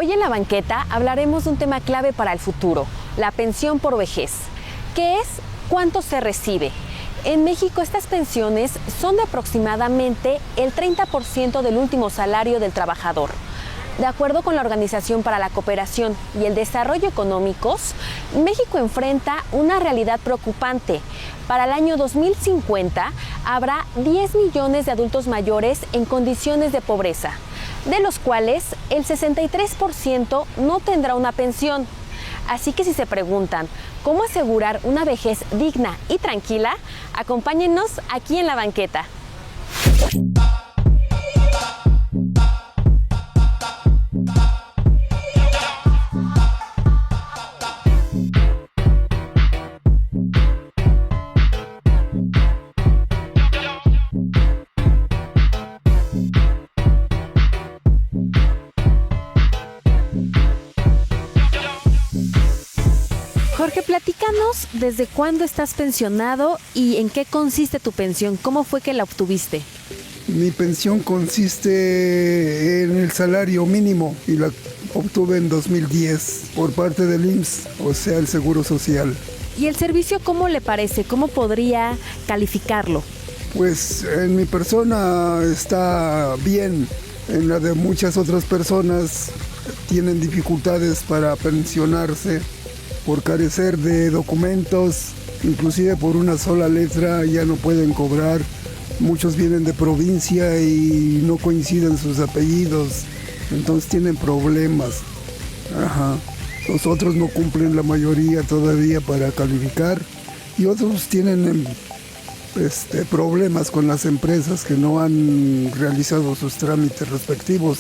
Hoy en la banqueta hablaremos de un tema clave para el futuro, la pensión por vejez. ¿Qué es? ¿Cuánto se recibe? En México estas pensiones son de aproximadamente el 30% del último salario del trabajador. De acuerdo con la Organización para la Cooperación y el Desarrollo Económicos, México enfrenta una realidad preocupante. Para el año 2050 habrá 10 millones de adultos mayores en condiciones de pobreza, de los cuales el 63% no tendrá una pensión. Así que si se preguntan cómo asegurar una vejez digna y tranquila, acompáñennos aquí en la banqueta. Jorge, platícanos desde cuándo estás pensionado y en qué consiste tu pensión. ¿Cómo fue que la obtuviste? Mi pensión consiste en el salario mínimo y la obtuve en 2010 por parte del IMSS, o sea, el Seguro Social. ¿Y el servicio cómo le parece? ¿Cómo podría calificarlo? Pues en mi persona está bien, en la de muchas otras personas tienen dificultades para pensionarse por carecer de documentos, inclusive por una sola letra ya no pueden cobrar. Muchos vienen de provincia y no coinciden sus apellidos, entonces tienen problemas. Los otros no cumplen la mayoría todavía para calificar y otros tienen problemas con las empresas que no han realizado sus trámites respectivos.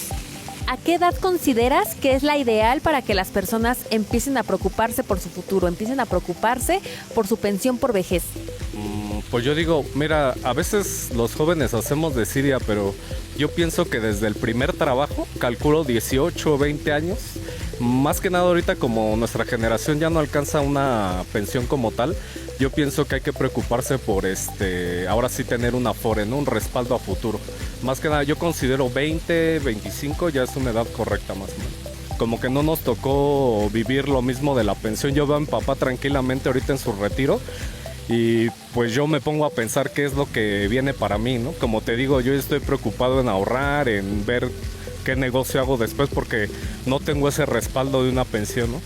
¿A qué edad consideras que es la ideal para que las personas empiecen a preocuparse por su futuro, empiecen a preocuparse por su pensión por vejez? Pues yo digo, mira, a veces los jóvenes hacemos desidia, pero yo pienso que desde el primer trabajo, calculo 18 o 20 años, más que nada ahorita como nuestra generación ya no alcanza una pensión como tal, yo pienso que hay que preocuparse por ahora sí tener un afore, ¿no? Un respaldo a futuro. Más que nada yo considero 20, 25 ya es una edad correcta más o menos. Como que no nos tocó vivir lo mismo de la pensión. Yo veo a mi papá tranquilamente ahorita en su retiro y pues yo me pongo a pensar qué es lo que viene para mí, ¿no? Como te digo, yo estoy preocupado en ahorrar, en ver qué negocio hago después porque no tengo ese respaldo de una pensión, ¿no?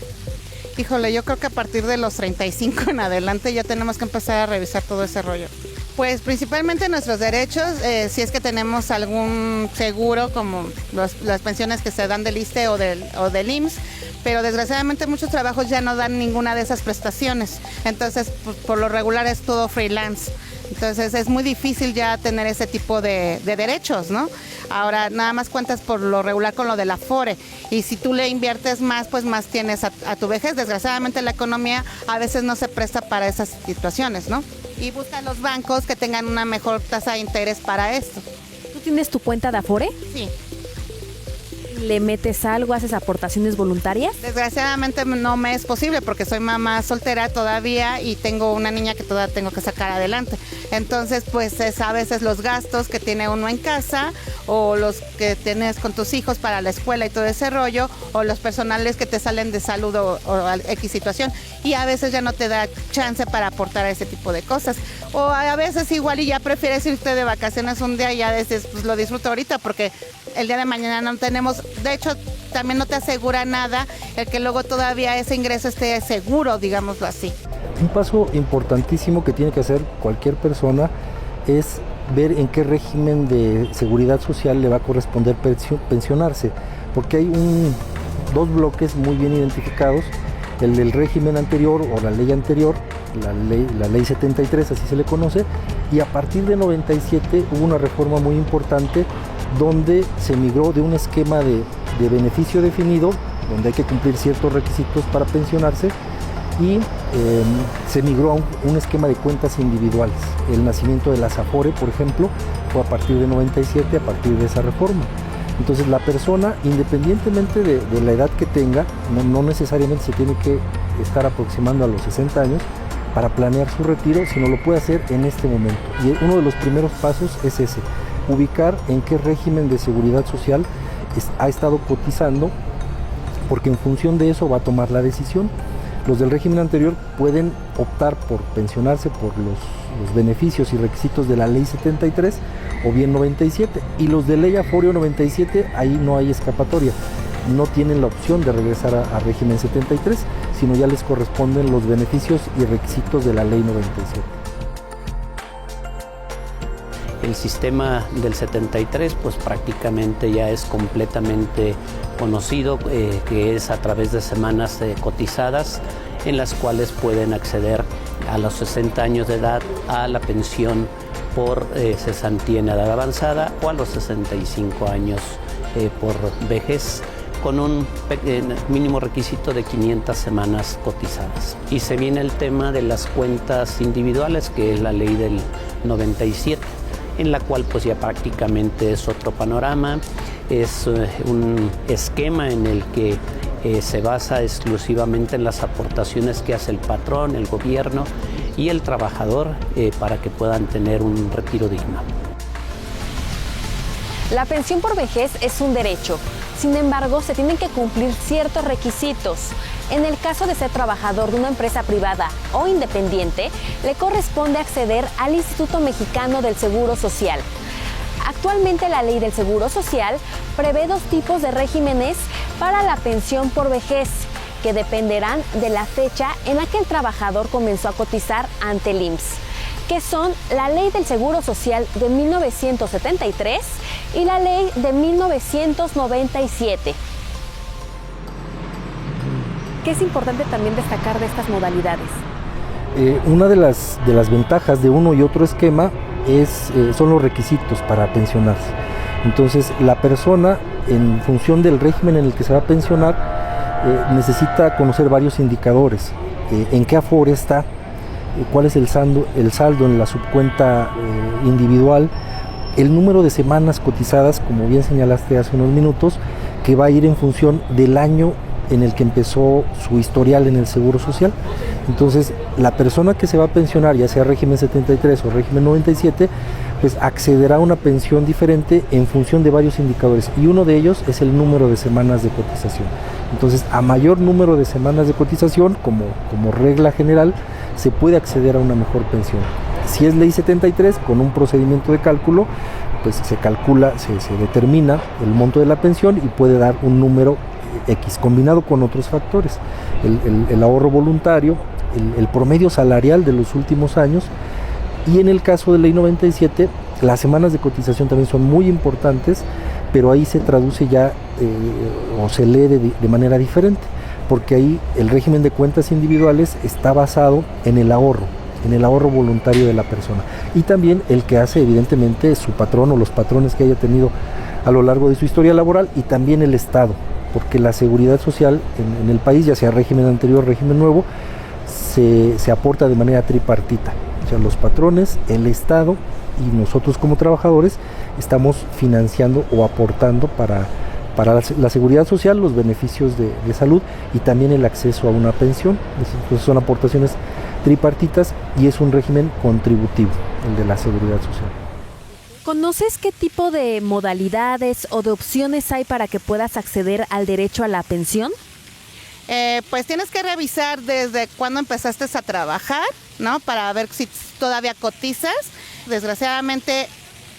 Híjole, yo creo que a partir de los 35 en adelante ya tenemos que empezar a revisar todo ese rollo. Pues principalmente nuestros derechos, si es que tenemos algún seguro como las pensiones que se dan del ISSSTE o del IMSS, pero desgraciadamente muchos trabajos ya no dan ninguna de esas prestaciones, entonces pues, por lo regular es todo freelance. Entonces es muy difícil ya tener ese tipo de derechos, ¿no? Ahora nada más cuentas por lo regular con lo del afore y si tú le inviertes más, pues más tienes a tu vejez. Desgraciadamente la economía a veces no se presta para esas situaciones, ¿no? Y buscan los bancos que tengan una mejor tasa de interés para esto. ¿Tú tienes tu cuenta de afore? Sí. ¿Le metes algo, haces aportaciones voluntarias? Desgraciadamente no me es posible porque soy mamá soltera todavía y tengo una niña que todavía tengo que sacar adelante. Entonces, pues es a veces los gastos que tiene uno en casa o los que tienes con tus hijos para la escuela y todo ese rollo o los personales que te salen de salud o X situación y a veces ya no te da chance para aportar a ese tipo de cosas. O a veces igual y ya prefieres irte de vacaciones un día y ya dices, pues lo disfruto ahorita porque el día de mañana no tenemos. De hecho, también no te asegura nada el que luego todavía ese ingreso esté seguro, digámoslo así. Un paso importantísimo que tiene que hacer cualquier persona es ver en qué régimen de seguridad social le va a corresponder pensionarse, porque hay dos bloques muy bien identificados, el del régimen anterior o la ley anterior, la ley 73, así se le conoce, y a partir de 97 hubo una reforma muy importante donde se migró de un esquema de beneficio definido, donde hay que cumplir ciertos requisitos para pensionarse, y se migró a un esquema de cuentas individuales. El nacimiento de las Afore, por ejemplo, fue a partir de 97, a partir de esa reforma. Entonces la persona, independientemente de la edad que tenga, no necesariamente se tiene que estar aproximando a los 60 años para planear su retiro, sino lo puede hacer en este momento. Y uno de los primeros pasos es ese, ubicar en qué régimen de seguridad social ha estado cotizando porque en función de eso va a tomar la decisión. Los del régimen anterior pueden optar por pensionarse por los beneficios y requisitos de la ley 73 o bien 97, y los de ley Aforio 97, ahí no hay escapatoria, no tienen la opción de regresar a régimen 73, sino ya les corresponden los beneficios y requisitos de la ley 97. El sistema del 73 pues prácticamente ya es completamente conocido, que es a través de semanas cotizadas en las cuales pueden acceder a los 60 años de edad a la pensión por cesantía en edad avanzada o a los 65 años por vejez, con un mínimo requisito de 500 semanas cotizadas. Y se viene el tema de las cuentas individuales, que es la ley del 97, en la cual pues ya prácticamente es otro panorama, es un esquema en el que se basa exclusivamente en las aportaciones que hace el patrón, el gobierno y el trabajador para que puedan tener un retiro digno. La pensión por vejez es un derecho, sin embargo se tienen que cumplir ciertos requisitos. En el caso de ser trabajador de una empresa privada o independiente, le corresponde acceder al Instituto Mexicano del Seguro Social. Actualmente la Ley del Seguro Social prevé 2 tipos de regímenes para la pensión por vejez, que dependerán de la fecha en la que el trabajador comenzó a cotizar ante el IMSS, que son la Ley del Seguro Social de 1973 y la Ley de 1997. ¿Qué es importante también destacar de estas modalidades? Una de las ventajas de uno y otro esquema son los requisitos para pensionarse. Entonces, la persona, en función del régimen en el que se va a pensionar, necesita conocer varios indicadores. En qué afore está, cuál es el saldo en la subcuenta individual, el número de semanas cotizadas, como bien señalaste hace unos minutos, que va a ir en función del año en el que empezó su historial en el Seguro Social. Entonces, la persona que se va a pensionar, ya sea régimen 73 o régimen 97, pues accederá a una pensión diferente en función de varios indicadores, y uno de ellos es el número de semanas de cotización. Entonces, a mayor número de semanas de cotización, como regla general, se puede acceder a una mejor pensión. Si es ley 73, con un procedimiento de cálculo, pues se calcula, se determina el monto de la pensión y puede dar un número X, combinado con otros factores, el ahorro voluntario, el promedio salarial de los últimos años, y en el caso de ley 97, las semanas de cotización también son muy importantes, pero ahí se traduce ya o se lee de manera diferente, porque ahí el régimen de cuentas individuales está basado en el ahorro voluntario de la persona, y también el que hace evidentemente su patrón o los patrones que haya tenido a lo largo de su historia laboral, y también el Estado, porque la seguridad social en el país, ya sea régimen anterior o régimen nuevo, se aporta de manera tripartita. O sea, los patrones, el Estado y nosotros como trabajadores estamos financiando o aportando para la seguridad social, los beneficios de salud y también el acceso a una pensión. Entonces son aportaciones tripartitas y es un régimen contributivo, el de la seguridad social. ¿Conoces qué tipo de modalidades o de opciones hay para que puedas acceder al derecho a la pensión? Pues tienes que revisar desde cuándo empezaste a trabajar, ¿no? Para ver si todavía cotizas. Desgraciadamente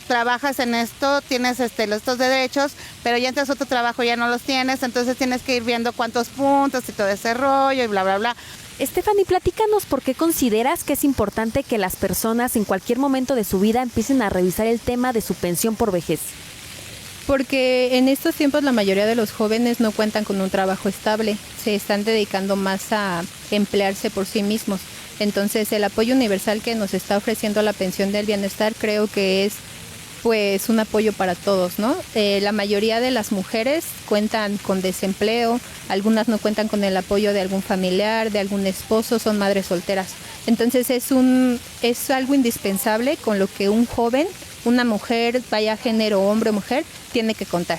trabajas en esto, tienes estos derechos, pero ya entras a otro trabajo, ya no los tienes, entonces tienes que ir viendo cuántos puntos y todo ese rollo y bla, bla, bla. Stephanie, platícanos por qué consideras que es importante que las personas en cualquier momento de su vida empiecen a revisar el tema de su pensión por vejez. Porque en estos tiempos la mayoría de los jóvenes no cuentan con un trabajo estable, se están dedicando más a emplearse por sí mismos. Entonces el apoyo universal que nos está ofreciendo la pensión del bienestar creo que es pues un apoyo para todos, ¿no? La mayoría de las mujeres cuentan con desempleo, algunas no cuentan con el apoyo de algún familiar, de algún esposo, son madres solteras. Entonces es algo indispensable con lo que un joven, una mujer, vaya género, hombre o mujer, tiene que contar.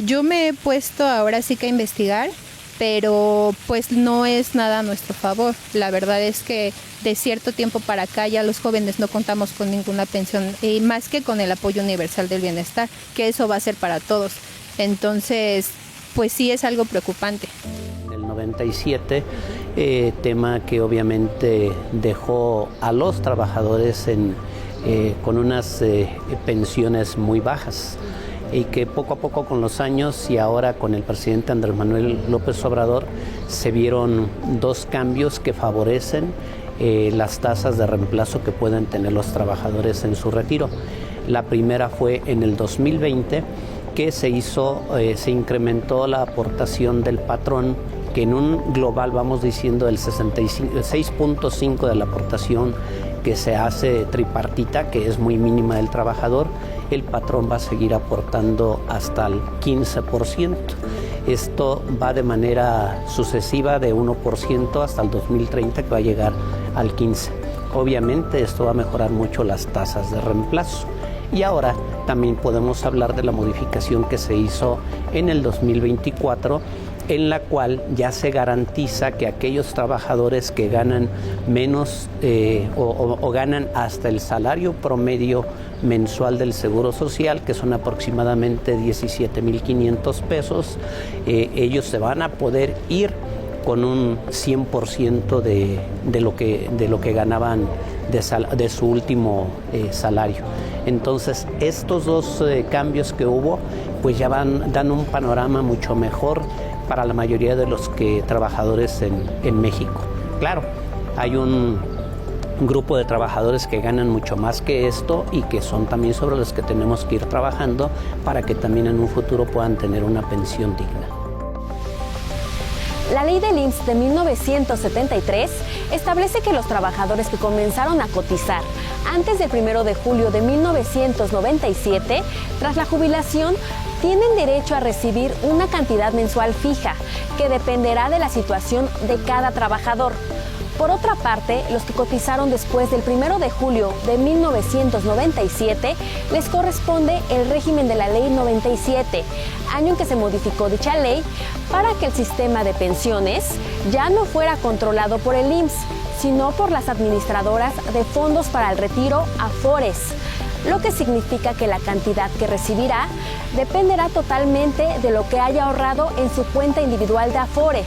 Yo me he puesto ahora sí que a investigar, pero pues no es nada a nuestro favor. La verdad es que de cierto tiempo para acá ya los jóvenes no contamos con ninguna pensión, y más que con el apoyo universal del bienestar, que eso va a ser para todos. Entonces, pues sí es algo preocupante. En el 97, tema que obviamente dejó a los trabajadores con unas pensiones muy bajas, y que poco a poco con los años y ahora con el presidente Andrés Manuel López Obrador se vieron dos cambios que favorecen las tasas de reemplazo que pueden tener los trabajadores en su retiro. La primera fue en el 2020, que se incrementó la aportación del patrón, que en un global vamos diciendo el 6.5 de la aportación que se hace tripartita, que es muy mínima del trabajador, el patrón va a seguir aportando hasta el 15%. Esto va de manera sucesiva de 1% hasta el 2030, que va a llegar al 15%. Obviamente esto va a mejorar mucho las tasas de reemplazo. Y ahora también podemos hablar de la modificación que se hizo en el 2024, en la cual ya se garantiza que aquellos trabajadores que ganan menos o ganan hasta el salario promedio mensual del Seguro Social, que son aproximadamente 17,500 pesos, ellos se van a poder ir con un 100% de lo que ganaban de su último salario. Entonces, estos dos cambios que hubo, pues ya dan un panorama mucho mejor para la mayoría de los trabajadores en México. Claro, hay un grupo de trabajadores que ganan mucho más que esto y que son también sobre los que tenemos que ir trabajando para que también en un futuro puedan tener una pensión digna. La ley del IMSS de 1973 establece que los trabajadores que comenzaron a cotizar antes del 1 de julio de 1997, tras la jubilación, tienen derecho a recibir una cantidad mensual fija, que dependerá de la situación de cada trabajador. Por otra parte, los que cotizaron después del 1 de julio de 1997 les corresponde el régimen de la Ley 97, año en que se modificó dicha ley para que el sistema de pensiones ya no fuera controlado por el IMSS, sino por las administradoras de fondos para el retiro, AFORES, lo que significa que la cantidad que recibirá dependerá totalmente de lo que haya ahorrado en su cuenta individual de Afore.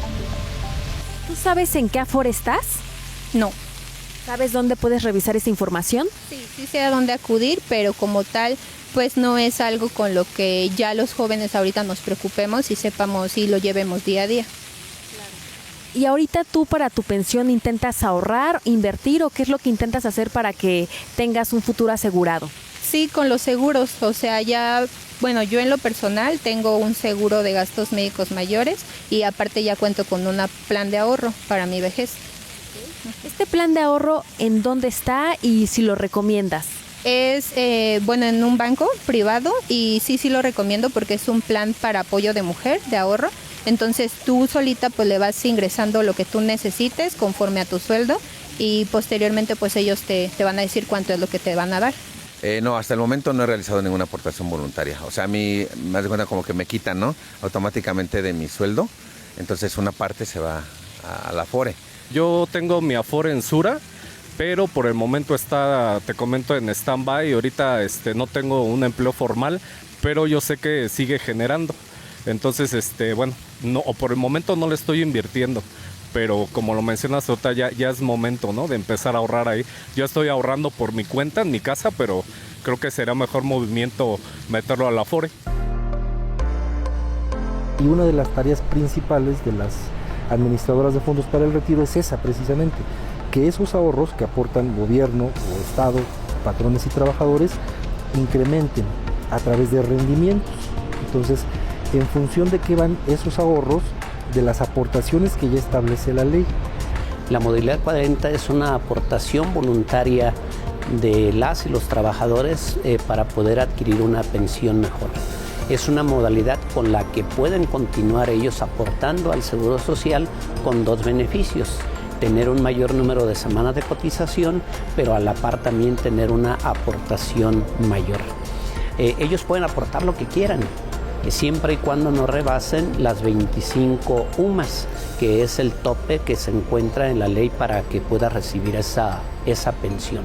¿Tú sabes en qué Afore estás? No. ¿Sabes dónde puedes revisar esa información? Sí sé a dónde acudir, pero como tal, pues no es algo con lo que ya los jóvenes ahorita nos preocupemos y sepamos y lo llevemos día a día. ¿Y ahorita tú para tu pensión intentas ahorrar, invertir o qué es lo que intentas hacer para que tengas un futuro asegurado? Sí, con los seguros, o sea, yo en lo personal tengo un seguro de gastos médicos mayores y aparte ya cuento con un plan de ahorro para mi vejez. ¿Este plan de ahorro en dónde está y si lo recomiendas? Es, en un banco privado y sí lo recomiendo porque es un plan para apoyo de mujer, de ahorro. Entonces tú solita pues le vas ingresando lo que tú necesites conforme a tu sueldo y posteriormente pues ellos te van a decir cuánto es lo que te van a dar. No, hasta el momento no he realizado ninguna aportación voluntaria. O sea, a mí me das cuenta como que me quitan, ¿no? Automáticamente de mi sueldo. Entonces una parte se va a la Afore. Yo tengo mi Afore en Sura, pero por el momento está, te comento, en stand-by. Ahorita no tengo un empleo formal, pero yo sé que sigue generando. Entonces, por el momento no le estoy invirtiendo, pero como lo mencionas ahorita, ya es momento, ¿no?, de empezar a ahorrar ahí. Yo estoy ahorrando por mi cuenta en mi casa, pero creo que será mejor movimiento meterlo a la Afore. Y una de las tareas principales de las administradoras de fondos para el retiro es esa precisamente, que esos ahorros que aportan gobierno o Estado, patrones y trabajadores, incrementen a través de rendimientos. Entonces, en función de qué van esos ahorros, de las aportaciones que ya establece la ley. La modalidad 40 es una aportación voluntaria de las y los trabajadores para poder adquirir una pensión mejor. Es una modalidad con la que pueden continuar ellos aportando al Seguro Social con dos beneficios: tener un mayor número de semanas de cotización, pero a la par también tener una aportación mayor. Ellos pueden aportar lo que quieran, siempre y cuando no rebasen las 25 UMAS, que es el tope que se encuentra en la ley para que pueda recibir esa pensión.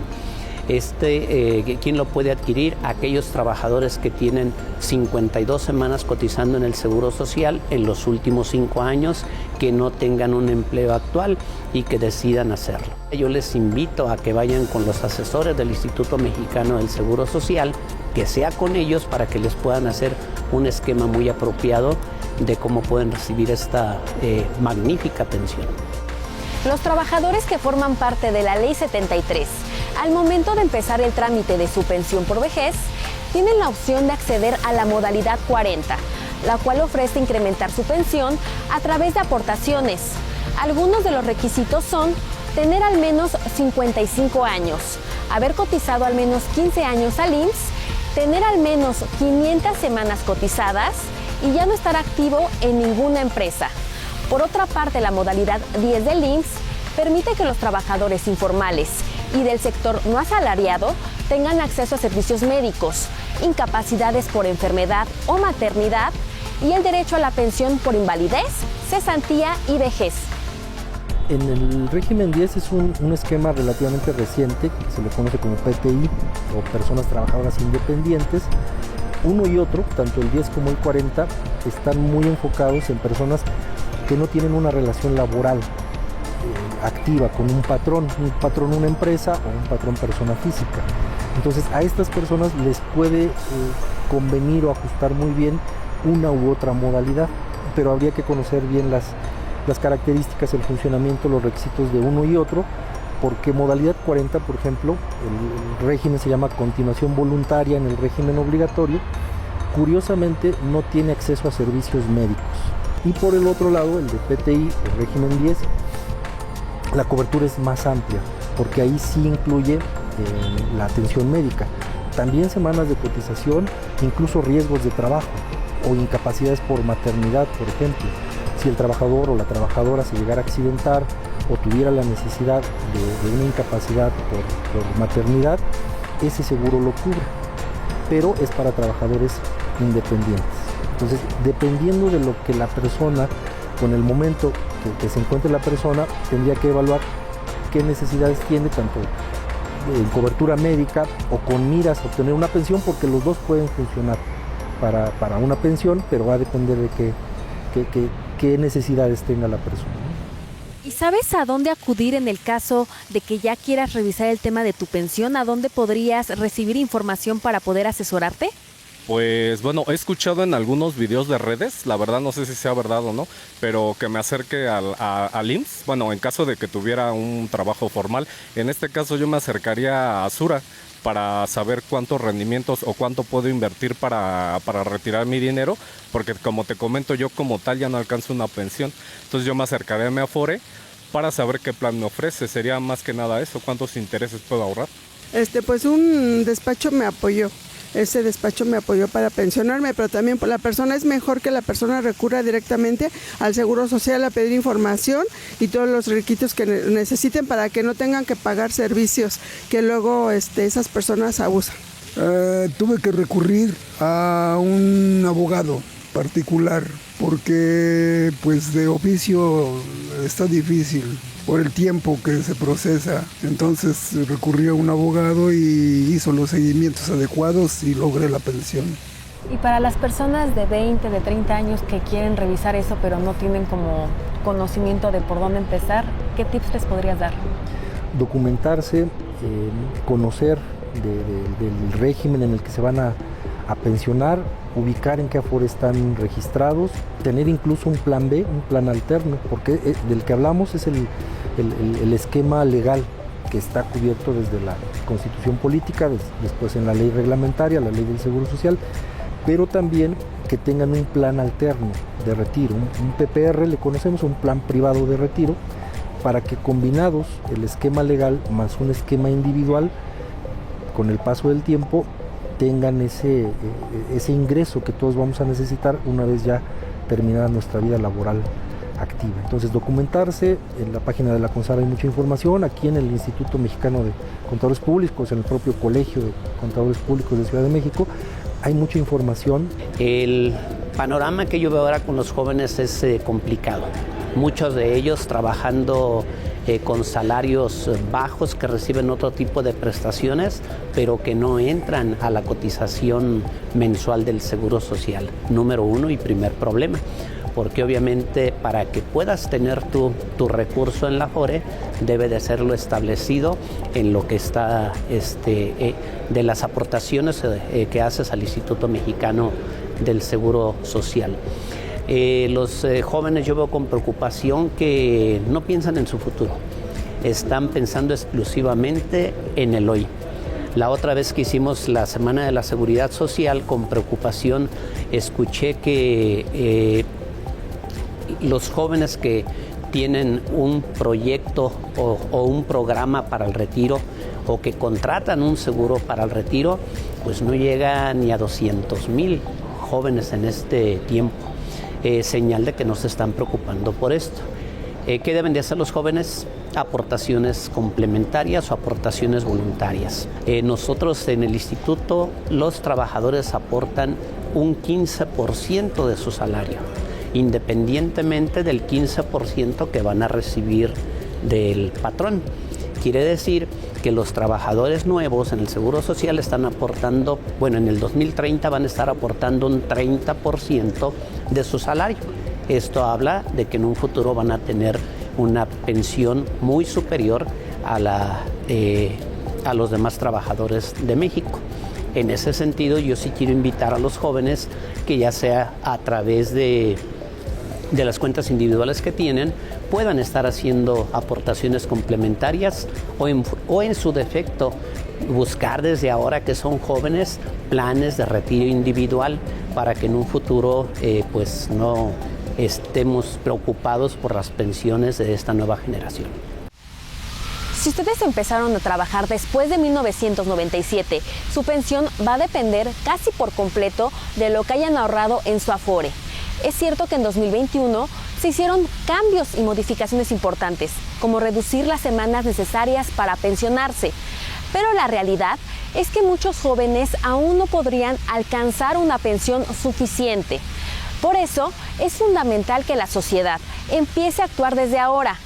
¿Quién lo puede adquirir? Aquellos trabajadores que tienen 52 semanas cotizando en el Seguro Social en los últimos 5 años, que no tengan un empleo actual y que decidan hacerlo. Yo les invito a que vayan con los asesores del Instituto Mexicano del Seguro Social, que sea con ellos para que les puedan hacer un esquema muy apropiado de cómo pueden recibir esta magnífica pensión. Los trabajadores que forman parte de la Ley 73, al momento de empezar el trámite de su pensión por vejez, tienen la opción de acceder a la modalidad 40, la cual ofrece incrementar su pensión a través de aportaciones. Algunos de los requisitos son tener al menos 55 años, haber cotizado al menos 15 años al IMSS, tener al menos 500 semanas cotizadas y ya no estar activo en ninguna empresa. Por otra parte, la modalidad 10 del IMSS permite que los trabajadores informales y del sector no asalariado tengan acceso a servicios médicos, incapacidades por enfermedad o maternidad y el derecho a la pensión por invalidez, cesantía y vejez. En el régimen 10 es un esquema relativamente reciente, que se le conoce como PTI, o Personas Trabajadoras Independientes. Uno y otro, tanto el 10 como el 40, están muy enfocados en personas que no tienen una relación laboral activa con un patrón una empresa o un patrón persona física. Entonces a estas personas les puede convenir o ajustar muy bien una u otra modalidad, pero habría que conocer bien las características, el funcionamiento, los requisitos de uno y otro, porque modalidad 40, por ejemplo, el régimen se llama continuación voluntaria en el régimen obligatorio, curiosamente no tiene acceso a servicios médicos. Y por el otro lado, el de PTI, el régimen 10, la cobertura es más amplia, porque ahí sí incluye la atención médica, también semanas de cotización, incluso riesgos de trabajo o incapacidades por maternidad, por ejemplo. Si el trabajador o la trabajadora se llegara a accidentar o tuviera la necesidad de una incapacidad por maternidad, ese seguro lo cubre, pero es para trabajadores independientes. Entonces, dependiendo de lo que la persona, con el momento que se encuentre la persona, tendría que evaluar qué necesidades tiene, tanto en cobertura médica o con miras a obtener una pensión, porque los dos pueden funcionar para una pensión, pero va a depender de qué necesidades tenga la persona. ¿Y sabes a dónde acudir en el caso de que ya quieras revisar el tema de tu pensión? ¿A dónde podrías recibir información para poder asesorarte? Pues bueno, he escuchado en algunos videos de redes, la verdad no sé si sea verdad o no, pero que me acerque al IMSS, bueno, en caso de que tuviera un trabajo formal. En este caso yo me acercaría a Sura para saber cuántos rendimientos o cuánto puedo invertir para retirar mi dinero, porque como te comento, yo como tal ya no alcanzo una pensión. Entonces yo me acercaré a mi Afore para saber qué plan me ofrece. Sería más que nada eso, cuántos intereses puedo ahorrar. Pues un despacho me apoyó. Ese despacho me apoyó para pensionarme, pero también la persona es mejor que la persona recurra directamente al Seguro Social a pedir información y todos los requisitos que necesiten para que no tengan que pagar servicios que luego esas personas abusan. Tuve que recurrir a un abogado particular porque pues de oficio está difícil por el tiempo que se procesa. Entonces recurrí a un abogado y hizo los seguimientos adecuados y logré la pensión. Y para las personas de 20, de 30 años que quieren revisar eso pero no tienen como conocimiento de por dónde empezar, ¿qué tips les podrías dar? Documentarse, conocer del régimen en el que se van a pensionar, ubicar en qué Afore están registrados, tener incluso un plan B, un plan alterno, porque del que hablamos es el esquema legal que está cubierto desde la Constitución Política, después en la ley reglamentaria, la ley del Seguro Social, pero también que tengan un plan alterno de retiro, un PPR, le conocemos, un plan privado de retiro, para que combinados el esquema legal más un esquema individual, con el paso del tiempo, tengan ese ingreso que todos vamos a necesitar una vez ya terminada nuestra vida laboral activa. Entonces, documentarse, en la página de la CONSAR hay mucha información, aquí en el Instituto Mexicano de Contadores Públicos, en el propio Colegio de Contadores Públicos de Ciudad de México, hay mucha información. El panorama que yo veo ahora con los jóvenes es complicado. Muchos de ellos trabajando con salarios bajos que reciben otro tipo de prestaciones, pero que no entran a la cotización mensual del Seguro Social. Número uno y primer problema. Porque obviamente para que puedas tener tu recurso en la Afore debe de serlo establecido en lo que está de las aportaciones que haces al Instituto Mexicano del Seguro Social. Los jóvenes, yo veo con preocupación que no piensan en su futuro, están pensando exclusivamente en el hoy. La otra vez que hicimos la Semana de la Seguridad Social, con preocupación escuché que los jóvenes que tienen un proyecto o un programa para el retiro o que contratan un seguro para el retiro, pues no llega ni a 200,000 jóvenes en este tiempo. Señal de que no se están preocupando por esto. ¿Qué deben de hacer los jóvenes? Aportaciones complementarias o aportaciones voluntarias. Nosotros en el instituto, los trabajadores aportan un 15% de su salario, independientemente del 15% que van a recibir del patrón. Quiere decir que los trabajadores nuevos en el Seguro Social están aportando, en el 2030 van a estar aportando un 30% de su salario. Esto habla de que en un futuro van a tener una pensión muy superior a los demás trabajadores de México. En ese sentido, yo sí quiero invitar a los jóvenes que ya sea a través de las cuentas individuales que tienen, puedan estar haciendo aportaciones complementarias o en su defecto buscar desde ahora que son jóvenes planes de retiro individual para que en un futuro pues no estemos preocupados por las pensiones de esta nueva generación. Si ustedes empezaron a trabajar después de 1997, su pensión va a depender casi por completo de lo que hayan ahorrado en su Afore. Es cierto que en 2021 se hicieron cambios y modificaciones importantes, como reducir las semanas necesarias para pensionarse, pero la realidad es que muchos jóvenes aún no podrían alcanzar una pensión suficiente. Por eso es fundamental que la sociedad empiece a actuar desde ahora.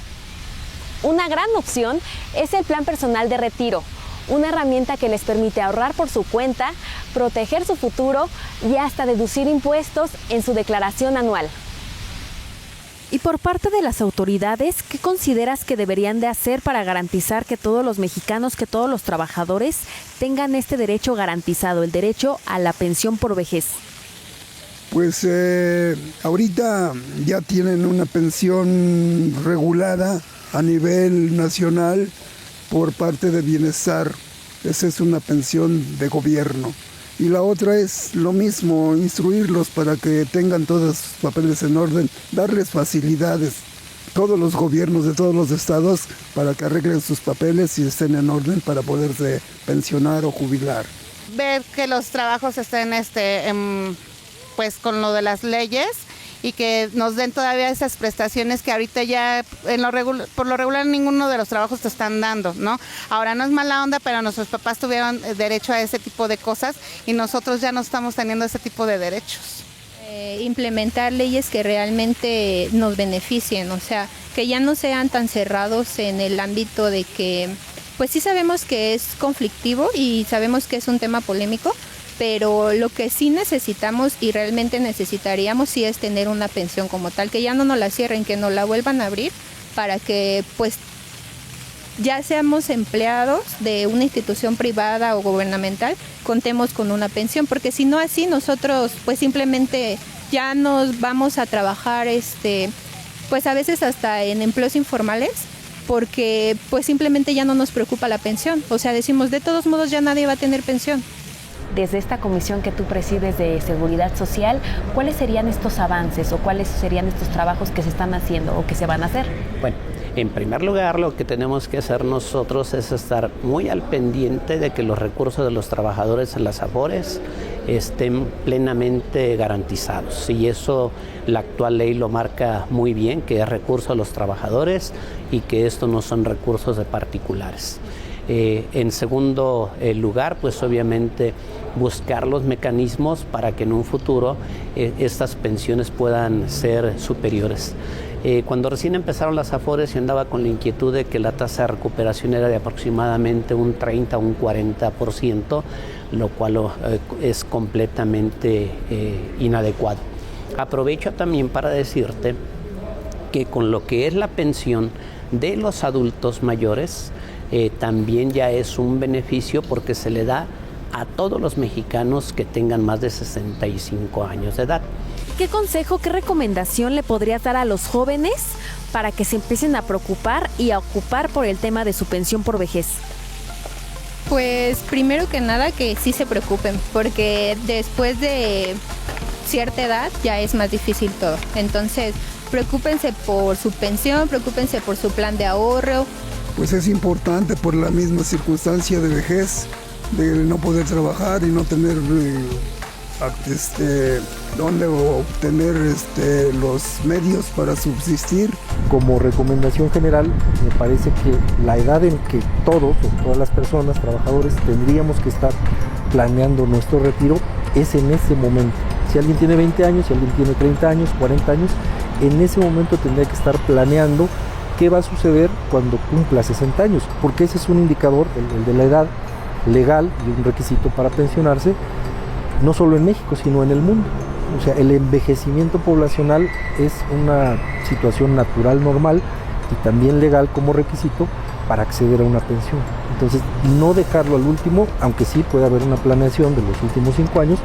Una gran opción es el Plan Personal de Retiro, una herramienta que les permite ahorrar por su cuenta, proteger su futuro y hasta deducir impuestos en su declaración anual. Y por parte de las autoridades, ¿qué consideras que deberían de hacer para garantizar que todos los mexicanos, que todos los trabajadores tengan este derecho garantizado, el derecho a la pensión por vejez? Pues ahorita ya tienen una pensión regulada a nivel nacional por parte de Bienestar. Esa es una pensión de gobierno. Y la otra es lo mismo, instruirlos para que tengan todos sus papeles en orden, darles facilidades, todos los gobiernos de todos los estados, para que arreglen sus papeles y estén en orden para poderse pensionar o jubilar. Ver que los trabajos estén pues con lo de las leyes y que nos den todavía esas prestaciones que ahorita ya por lo regular ninguno de los trabajos te están dando, ¿no? Ahora no es mala onda, pero nuestros papás tuvieron derecho a ese tipo de cosas y nosotros ya no estamos teniendo ese tipo de derechos. Implementar leyes que realmente nos beneficien, o sea, que ya no sean tan cerrados en el ámbito de que, pues sí sabemos que es conflictivo y sabemos que es un tema polémico, pero lo que sí necesitamos y realmente necesitaríamos sí es tener una pensión como tal, que ya no nos la cierren, que nos la vuelvan a abrir para que pues ya seamos empleados de una institución privada o gubernamental, contemos con una pensión, porque si no así nosotros pues simplemente ya nos vamos a trabajar pues a veces hasta en empleos informales, porque pues simplemente ya no nos preocupa la pensión, o sea decimos de todos modos ya nadie va a tener pensión. Desde esta comisión que tú presides de Seguridad Social, ¿cuáles serían estos avances o cuáles serían estos trabajos que se están haciendo o que se van a hacer? Bueno, en primer lugar, lo que tenemos que hacer nosotros es estar muy al pendiente de que los recursos de los trabajadores en las Afores estén plenamente garantizados. Y eso la actual ley lo marca muy bien, que es recurso de los trabajadores y que esto no son recursos de particulares. En segundo lugar, pues obviamente buscar los mecanismos para que en un futuro estas pensiones puedan ser superiores. Cuando recién empezaron las Afores, yo andaba con la inquietud de que la tasa de recuperación era de aproximadamente un 30 o un 40%, lo cual es completamente inadecuado. Aprovecho también para decirte que con lo que es la pensión de los adultos mayores, también ya es un beneficio porque se le da a todos los mexicanos que tengan más de 65 años de edad. ¿Qué consejo, qué recomendación le podrías dar a los jóvenes para que se empiecen a preocupar y a ocupar por el tema de su pensión por vejez? Pues primero que nada que sí se preocupen, porque después de cierta edad ya es más difícil todo. Entonces, preocúpense por su pensión, preocúpense por su plan de ahorro. Pues es importante por la misma circunstancia de vejez, de no poder trabajar y no tener dónde obtener los medios para subsistir. Como recomendación general, me parece que la edad en que todas las personas, trabajadores, tendríamos que estar planeando nuestro retiro es en ese momento. Si alguien tiene 20 años, si alguien tiene 30 años, 40 años, en ese momento tendría que estar planeando qué va a suceder cuando cumpla 60 años, porque ese es un indicador, el de la edad legal y un requisito para pensionarse, no solo en México, sino en el mundo. O sea, el envejecimiento poblacional es una situación natural, normal y también legal como requisito para acceder a una pensión. Entonces, no dejarlo al último, aunque sí puede haber una planeación de los últimos 5 años,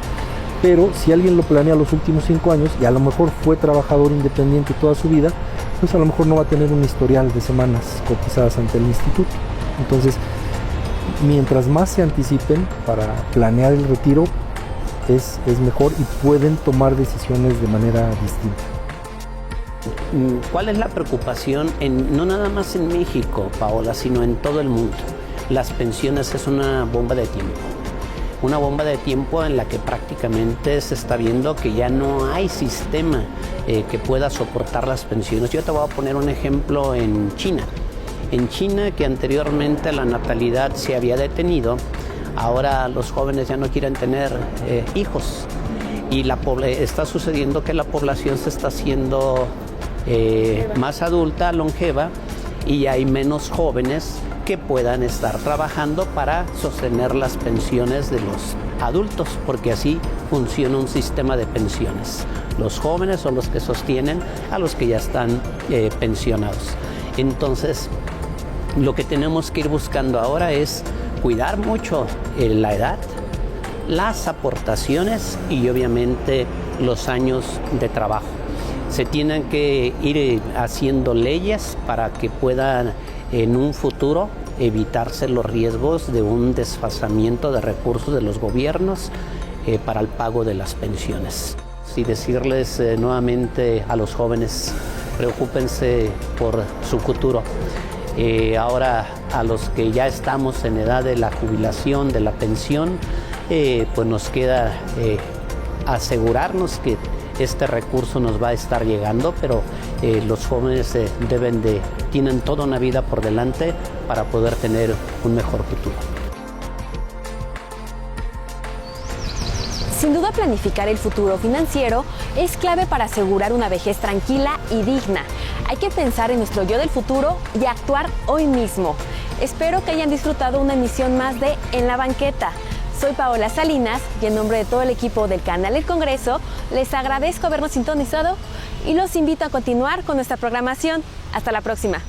pero si alguien lo planea los últimos 5 años y a lo mejor fue trabajador independiente toda su vida, pues a lo mejor no va a tener un historial de semanas cotizadas ante el instituto. Entonces, mientras más se anticipen para planear el retiro, es mejor y pueden tomar decisiones de manera distinta. ¿Cuál es la preocupación no nada más en México, Paola, sino en todo el mundo? Las pensiones es una bomba de tiempo. Una bomba de tiempo en la que prácticamente se está viendo que ya no hay sistema que pueda soportar las pensiones. Yo te voy a poner un ejemplo en China. En China, que anteriormente la natalidad se había detenido, ahora los jóvenes ya no quieren tener hijos y está sucediendo que la población se está haciendo más adulta, longeva, y hay menos jóvenes que puedan estar trabajando para sostener las pensiones de los adultos, porque así funciona un sistema de pensiones. Los jóvenes son los que sostienen a los que ya están pensionados. Entonces, lo que tenemos que ir buscando ahora es cuidar mucho la edad, las aportaciones y obviamente los años de trabajo. Se tienen que ir haciendo leyes para que puedan en un futuro evitarse los riesgos de un desfasamiento de recursos de los gobiernos para el pago de las pensiones. Y decirles nuevamente a los jóvenes, preocúpense por su futuro. Ahora a los que ya estamos en edad de la jubilación, de la pensión, pues nos queda asegurarnos que este recurso nos va a estar llegando, pero los jóvenes tienen toda una vida por delante para poder tener un mejor futuro. Sin duda, planificar el futuro financiero es clave para asegurar una vejez tranquila y digna. Hay que pensar en nuestro yo del futuro y actuar hoy mismo. Espero que hayan disfrutado una emisión más de En la Banqueta. Soy Paola Salinas y en nombre de todo el equipo del canal El Congreso, les agradezco habernos sintonizado y los invito a continuar con nuestra programación. Hasta la próxima.